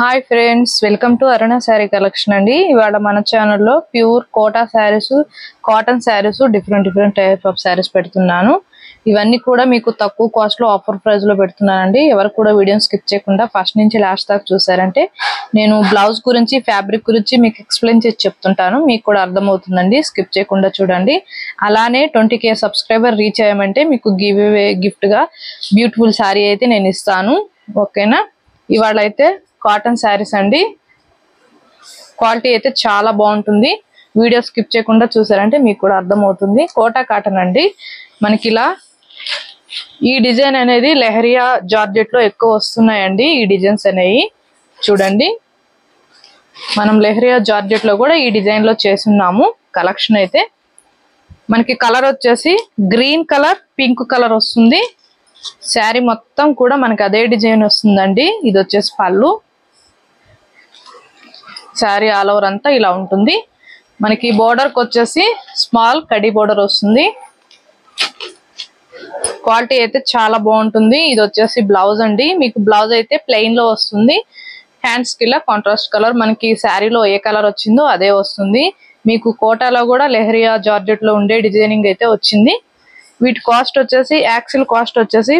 Hi friends, welcome to Aruna sari collection అండి. ఇవాళ మన ఛానల్లో pure Kota saris, cotton saris, different type of saris పెడుతున్నాను. ఇవన్నీ కూడా మీకు తక్కువ కాస్ట్ లో ఆఫర్ ప్రైస్ లో పెడుతున్నానండి. ఎవరు కూడా వీడియోని స్కిప్ చేయకుండా ఫస్ట్ నుంచి లాస్ట్ దాకా చూసారంటే నేను బ్లౌజ్ గురించి, ఫ్యాబ్రిక్ గురించి మీకు ఎక్స్ప్లెయిన్ చేసి చెప్తుంటాను. మీకు కూడా అర్థమవుతుందండి. స్కిప్ చేయకుండా చూడండి. అలానే 20K సబ్స్క్రైబర్ రీచ్ అయ్యామంటే మీకు గివ్ అవే గిఫ్ట్ గా బ్యూటిఫుల్ శారీ అయితే నేను ఇస్తాను. ఓకేనా? ఇవాళ అయితే కాటన్ శారీస్ అండి. క్వాలిటీ అయితే చాలా బాగుంటుంది. వీడియో స్కిప్ చేయకుండా చూసారంటే మీకు కూడా అర్థమవుతుంది. కోటా కాటన్ అండి. మనకి ఇలా ఈ డిజైన్ అనేది లెహరియా జార్జెట్ లో ఎక్కువ వస్తున్నాయండి. ఈ డిజైన్స్ అనేవి చూడండి. మనం లెహరియా జార్జెట్ లో కూడా ఈ డిజైన్ లో చేస్తున్నాము. కలెక్షన్ అయితే మనకి కలర్ వచ్చేసి గ్రీన్ కలర్, పింక్ కలర్ వస్తుంది. శారీ మొత్తం కూడా మనకి అదే డిజైన్ వస్తుందండి. ఇది వచ్చేసి పళ్ళు. శారీ ఆల్ ఓవర్ అంతా ఇలా ఉంటుంది. మనకి బోర్డర్ కి వచ్చేసి స్మాల్ కడి బోర్డర్ వస్తుంది. క్వాలిటీ అయితే చాలా బాగుంటుంది. ఇది వచ్చేసి బ్లౌజ్ అండి. మీకు బ్లౌజ్ అయితే ప్లెయిన్ లో వస్తుంది. హ్యాండ్స్ కి ఇలా కాంట్రాస్ట్ కలర్, మనకి శారీలో ఏ కలర్ వచ్చిందో అదే వస్తుంది. మీకు కోటాలో కూడా లెహరియా జార్జెట్ లో ఉండే డిజైనింగ్ అయితే వచ్చింది. వీటి కాస్ట్ వచ్చేసి యాక్చువల్ కాస్ట్ వచ్చేసి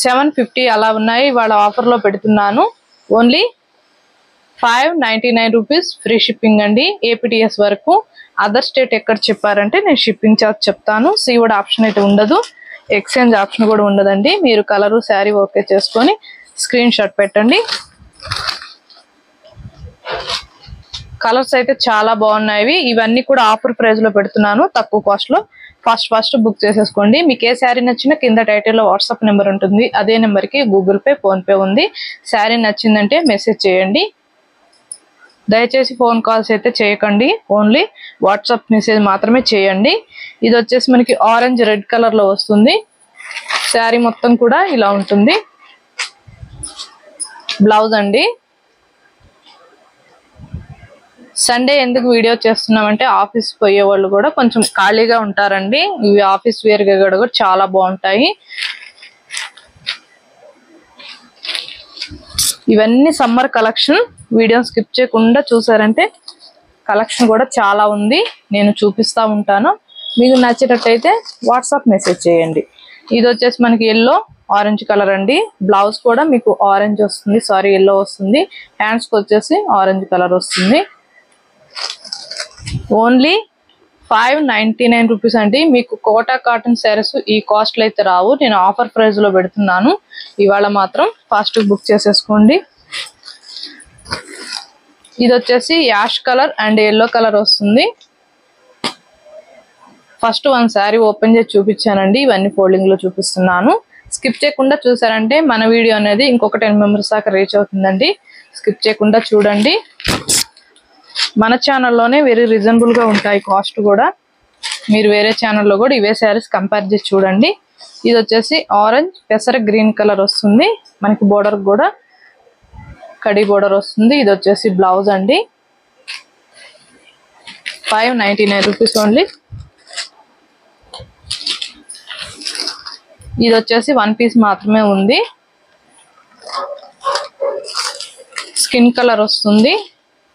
750 అలా ఉన్నాయి. వాళ్ళ ఆఫర్ లో పెడుతున్నాను. ఓన్లీ 599 రూపీస్ ఫ్రీ షిప్పింగ్ అండి. APTS వరకు. అదర్ స్టేట్ ఎక్కడ చెప్పారంటే నేను షిప్పింగ్ చార్జ్ చెప్తాను. సీవుడ్ ఆప్షన్ అయితే ఉండదు. ఎక్స్చేంజ్ ఆప్షన్ కూడా ఉండదండి. మీరు కలరు, శారీ ఓకే చేసుకొని స్క్రీన్ షాట్ పెట్టండి. కలర్స్ అయితే చాలా బాగున్నాయి. ఇవన్నీ కూడా ఆఫర్ ప్రైస్ లో పెడుతున్నాను, తక్కువ కాస్ట్ లో. ఫస్ట్ బుక్ చేసేసుకోండి. మీకు ఏ శారీ నచ్చినా కింద టైటిల్లో వాట్సాప్ నెంబర్ ఉంటుంది. అదే నెంబర్ కి గూగుల్ పే, ఫోన్ పే ఉంది. శారీ నచ్చిందంటే మెసేజ్ చేయండి. దయచేసి ఫోన్ కాల్స్ అయితే చేయకండి. ఓన్లీ వాట్సాప్ మెసేజ్ మాత్రమే చేయండి. ఇది వచ్చేసి మనకి ఆరెంజ్ రెడ్ కలర్ లో వస్తుంది. శారీ మొత్తం కూడా ఇలా ఉంటుంది. బ్లౌజ్ అండి. సండే ఎందుకు వీడియో చేస్తున్నామంటే ఆఫీస్ పోయే వాళ్ళు కూడా కొంచెం ఖాళీగా ఉంటారండి. ఇవి ఆఫీస్ వేర్ గా కూడా చాలా బాగుంటాయి. ఇవన్నీ సమ్మర్ కలెక్షన్. వీడియో స్కిప్ చేయకుండా చూసారంటే కలెక్షన్ కూడా చాలా ఉంది. నేను చూపిస్తా ఉంటాను. మీకు నచ్చేటట్టయితే వాట్సాప్ మెసేజ్ చేయండి. ఇది వచ్చేసి మనకి ఎల్లో ఆరెంజ్ కలర్ అండి. బ్లౌజ్ కూడా మీకు ఆరెంజ్ వస్తుంది, సారీ ఎల్లో వస్తుంది. హ్యాండ్స్ కి వచ్చేసి ఆరెంజ్ కలర్ వస్తుంది. ఓన్లీ 599 రూపీస్ అండి. మీకు కోటా కాటన్ శారీస్ ఈ కాస్ట్ లో అయితే రావు. నేను ఆఫర్ ప్రైస్ లో పెడుతున్నాను. ఇవాళ మాత్రం ఫాస్ట్ బుక్ చేసేసుకోండి. ఇది వచ్చేసి ash colour and yellow colour వస్తుంది. ఫస్ట్ వన్ శారీ ఓపెన్ చేసి చూపించానండి. ఇవన్నీ ఫోల్డింగ్ లో చూపిస్తున్నాను. స్కిప్ చేయకుండా చూసారంటే మన వీడియో అనేది ఇంకొక 10 మెంబర్స్ దాకా రీచ్ అవుతుందండి. స్కిప్ చేయకుండా చూడండి. మన ఛానల్లోనే వెరీ రీజనబుల్ గా ఉంటాయి కాస్ట్ కూడా. మీరు వేరే ఛానల్లో కూడా ఇవే శారీస్ కంపేర్ చేసి చూడండి. ఇది వచ్చేసి ఆరెంజ్ పెసర గ్రీన్ కలర్ వస్తుంది. మనకి బోర్డర్ కూడా కడి బోర్డర్ వస్తుంది. ఇది వచ్చేసి బ్లౌజ్ అండి. 599 రూపీస్ ఓన్లీ. ఇది వచ్చేసి 1 పీస్ మాత్రమే ఉంది. స్కిన్ కలర్ వస్తుంది.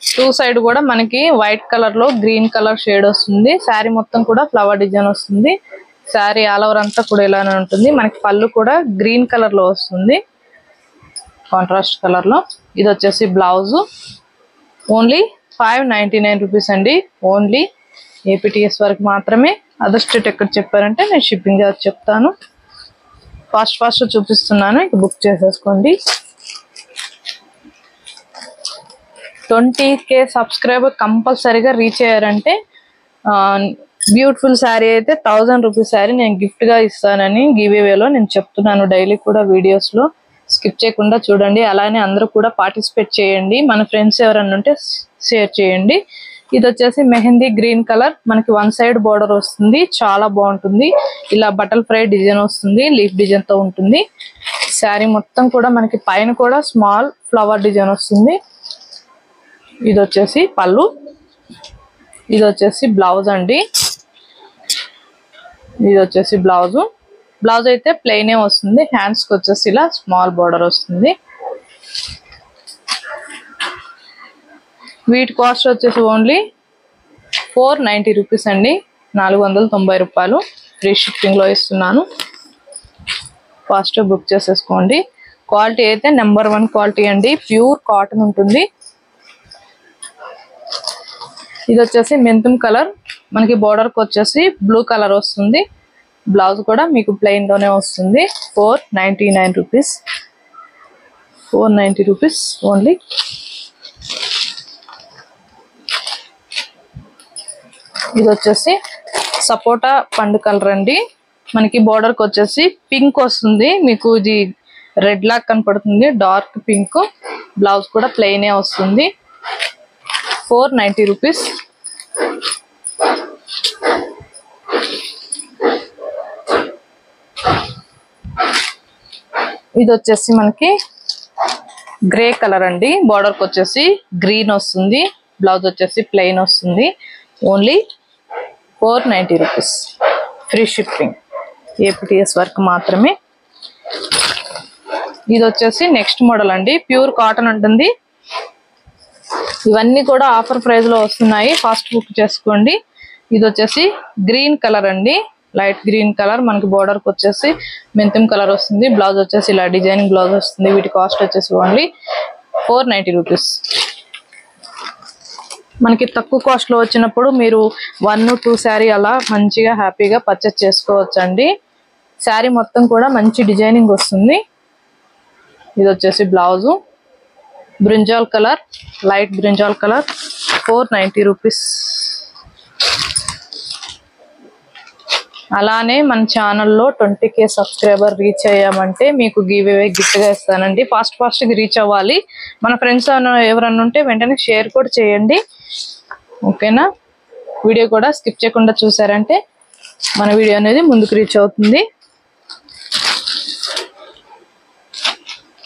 టూ సైడ్ కూడా మనకి వైట్ కలర్ లో గ్రీన్ కలర్ షేడ్ వస్తుంది. శారీ మొత్తం కూడా ఫ్లవర్ డిజైన్ వస్తుంది. శారీ ఆల్ ఓవర్ అంతా కూడా ఇలానే ఉంటుంది. మనకి పళ్ళు కూడా గ్రీన్ కలర్ లో వస్తుంది, కాంట్రాస్ట్ కలర్ లో. ఇది వచ్చేసి బ్లౌజ్. ఓన్లీ 599 రూపీస్ అండి. ఓన్లీ APTS వరకు మాత్రమే. అదర్ స్టేట్ ఎక్కడ చెప్పారంటే నేను షిప్పింగ్ చార్జ్ చెప్తాను. ఫాస్ట్ చూపిస్తున్నాను. ఇక బుక్ చేసేసుకోండి. 20K సబ్స్క్రైబర్ కంపల్సరీగా రీచ్ అయ్యారంటే బ్యూటిఫుల్ శారీ అయితే 1000 రూపీస్ శారీ నేను గిఫ్ట్ గా ఇస్తానని గివ్ అవేలో నేను చెప్తున్నాను. డైలీ కూడా వీడియోస్ లో స్కిప్ చేయకుండా చూడండి. అలానే అందరూ కూడా పార్టిసిపేట్ చేయండి. మన ఫ్రెండ్స్ ఎవరన్నా ఉంటే షేర్ చేయండి. ఇది వచ్చేసి మెహందీ గ్రీన్ కలర్. మనకి 1 సైడ్ బోర్డర్ వస్తుంది. చాలా బాగుంటుంది. ఇలా బటల్ ఫ్రై డిజైన్ వస్తుంది. లీఫ్ డిజైన్ తో ఉంటుంది. శారీ మొత్తం కూడా మనకి పైన కూడా స్మాల్ ఫ్లవర్ డిజైన్ వస్తుంది. ఇది వచ్చేసి పళ్ళు. ఇది వచ్చేసి బ్లౌజ్ అండి. ఇది వచ్చేసి బ్లౌజ్. బ్లౌజ్ అయితే ప్లెయినే వస్తుంది. హ్యాండ్స్ కి వచ్చేసి ఇలా స్మాల్ బోర్డర్ వస్తుంది. వీటి కాస్ట్ వచ్చేసి ఓన్లీ 490 రూపీస్ అండి, 490 రూపాయలు. ఫ్రీ షిప్పింగ్ లో ఇస్తున్నాను. ఫాస్ట్ బుక్ చేసేసుకోండి. క్వాలిటీ అయితే నెంబర్ 1 క్వాలిటీ అండి, ప్యూర్ కాటన్ ఉంటుంది. ఇది వచ్చేసి మెంతుం కలర్, మనకి బోర్డర్ కి వచ్చేసి బ్లూ కలర్ వస్తుంది. బ్లౌజ్ కూడా మీకు ప్లెయిన్ లోనే వస్తుంది. 499 రూపీస్, 490 రూపీస్ ఓన్లీ. ఇది వచ్చేసి సపోటా పండు కలర్ అండి, మనకి బోర్డర్ కి వచ్చేసి పింక్ వస్తుంది. మీకు ఇది రెడ్ లాగా కనపడుతుంది, డార్క్ పింక్. బ్లౌజ్ కూడా ప్లెయినే వస్తుంది. 490 రూపీస్. ఇది వచ్చేసి మనకి గ్రే కలర్ అండి, బోర్డర్ కి వచ్చేసి గ్రీన్ వస్తుంది. బ్లౌజ్ వచ్చేసి ప్లెయిన్ వస్తుంది. Only 490 rupees. Free shipping, APTS work మాత్రమే. ఇది వచ్చేసి నెక్స్ట్ మోడల్ అండి, ప్యూర్ కాటన్ ఉంటుంది. ఇవన్నీ కూడా ఆఫర్ ప్రైస్ లో వస్తున్నాయి, ఫాస్ట్ బుక్ చేసుకోండి. ఇది వచ్చేసి గ్రీన్ కలర్ అండి, లైట్ గ్రీన్ కలర్. మనకి బోర్డర్ కి వచ్చేసి మెంతుం కలర్ వస్తుంది. బ్లౌజ్ వచ్చేసి ఇలా డిజైనింగ్ బ్లౌజ్ వస్తుంది. వీటి కాస్ట్ వచ్చేసి ఓన్లీ 490 రూపీస్. మనకి తక్కువ కాస్ట్ లో వచ్చినప్పుడు మీరు 1-2 శారీ అలా మంచిగా హ్యాపీగా పర్చేస్ చేసుకోవచ్చు అండి. శారీ మొత్తం కూడా మంచి డిజైనింగ్ వస్తుంది. ఇది వచ్చేసి blouse brinjal colour, light brinjal colour. 490 rupees. అలానే మన ఛానల్లో 20K సబ్స్క్రైబర్ రీచ్ అయ్యామంటే మీకు గివ్ అవే గిఫ్ట్ గా ఇస్తానండి. ఫాస్ట్ గా రీచ్ అవ్వాలి. మన ఫ్రెండ్స్ ఎవరన్నా ఉంటే వెంటనే షేర్ కూడా చేయండి, ఓకేనా. వీడియో కూడా స్కిప్ చేయకుండా చూసారంటే మన వీడియో అనేది ముందుకు రీచ్ అవుతుంది.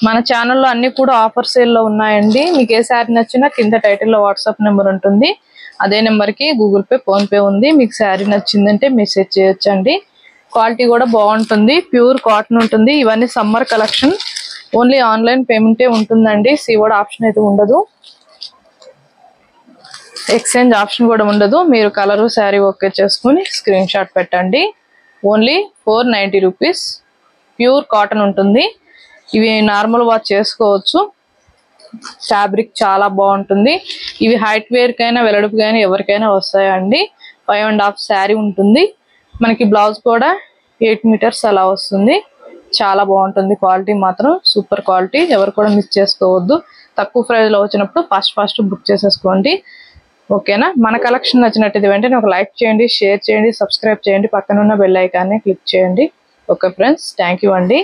మన ఛానల్లో అన్ని కూడా ఆఫర్ సేల్ లో ఉన్నాయండి. మీకు ఏ శారీ నచ్చినా కింద టైటిల్ లో వాట్సాప్ నెంబర్ ఉంటుంది, అదే నెంబర్ కి గూగుల్ పే, ఫోన్ పే ఉంది. మీకు శారీ నచ్చిందంటే మెసేజ్ చేయొచ్చండి. క్వాలిటీ కూడా బాగుంటుంది, ప్యూర్ కాటన్ ఉంటుంది. ఇవన్నీ సమ్మర్ కలెక్షన్. ఓన్లీ ఆన్లైన్ పేమెంటే ఉంటుందండి, సిఓడి ఆప్షన్ అయితే ఉండదు, ఎక్స్చేంజ్ ఆప్షన్ కూడా ఉండదు. మీరు కలరు శారీ ఓకే చేసుకుని స్క్రీన్ షాట్ పెట్టండి. Only 490 rupees. ప్యూర్ కాటన్ ఉంటుంది. ఇవి నార్మల్ వాష్ చేసుకోవచ్చు. ఫ్యాబ్రిక్ చాలా బాగుంటుంది. ఇవి హైట్ వేర్ కైనా వెడల్పు కైనా ఎవరికైనా వస్తాయండి. 5.5 శారీ ఉంటుంది. మనకి బ్లౌజ్ కూడా 8 మీటర్స్ అలా వస్తుంది. చాలా బాగుంటుంది. క్వాలిటీ మాత్రం సూపర్ క్వాలిటీ, ఎవరు కూడా మిస్ చేసుకోవద్దు. తక్కువ ప్రైస్ లో వచ్చినప్పుడు ఫాస్ట్ బుక్ చేసేసుకోండి, ఓకేనా. మన కలెక్షన్ నచ్చినట్టు వెంటనే ఒక లైక్ చేయండి, షేర్ చేయండి, సబ్స్క్రైబ్ చేయండి, పక్కన ఉన్న బెల్ ఐకాన్ని క్లిక్ చేయండి. ఓకే ఫ్రెండ్స్, థ్యాంక్ యూ అండి.